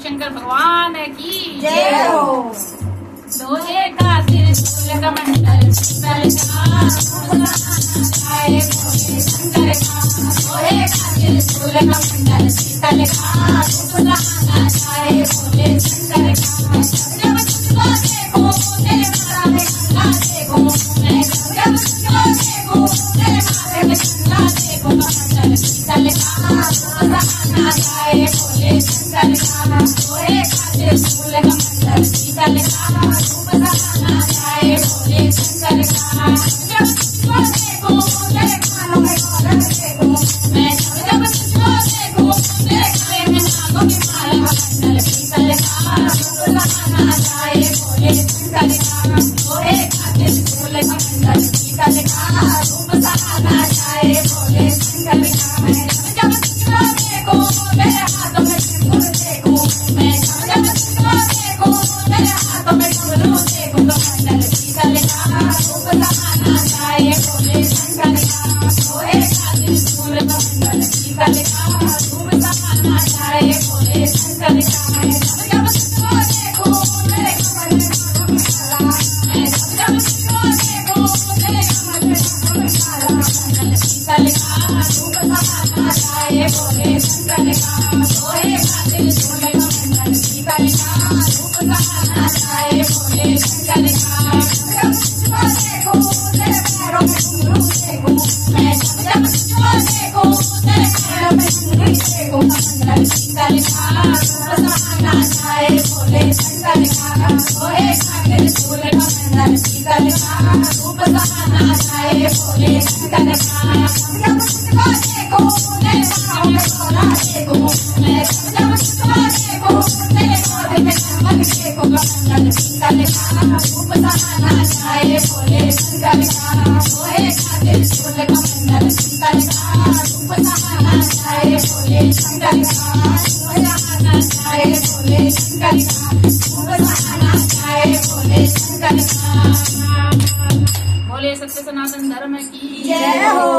शंकर भगवान की जय हो। लोहे का त्रिशूल कमंडल शीतल का भोले शंकर का। लोहे का त्रिशूल कमंडल शीतल का भोले शंकर का। जब तुझको देखो तेरे मारा में गंगा देखो मैं। जब तुझको देखो तेरे मारे में गंगा देखो कमंडल शीतल का भोले शंकर का। लोहे का त्रिशूल कमंडल शीतल का भोले शंकर का। जब तुझको देखो तेरे कानों में गौरव देखो मैं। जब तुझको देखो तेरे गले में नागों की माला कमंडल शीतल का भोले शंकर का। लोहे का त्रिशूल कमंडल शीतल का भोले शंकर का। जब तुझको देखो तेरे हाथों में सिंदूर देखो मैं। जब तुझको देखो तेरे हाथों में डमरू देखो कमंडल शीतल का भोले शंकर का। लोहे का त्रिशूल कमंडल शीतल का भोले शंकर का। जब तुझको देखो तेरे कमल में माला मैं। जब तुझको देखो तेरे कमल में माला कमंडल शीतल का भोले शंकर का। लोहे का त्रिशूल कमंडल शीतल का भोले शंकर का। जब तुझको देखो तेरे पैरों में घुंघरू देखो मैं। जब तुझको देखो तेरे पैरों में घुंघरू देखो कमंडल शीतल का भोले शंकर का। लोहे का त्रिशूल कमंडल शीतल का भोले शंकर का। जब तुझको देखो तेरे बाहों में सोना देखो मैं। जब तुझको देखो तेरे मोढ़े में चमक देखो कमंडल शीतल का भोले शंकर का। लोहे का त्रिशूल कमंडल शीतल का भोले शंकर का। भोले शंकर का। बोले सत्य सनातन धर्म की जय हो।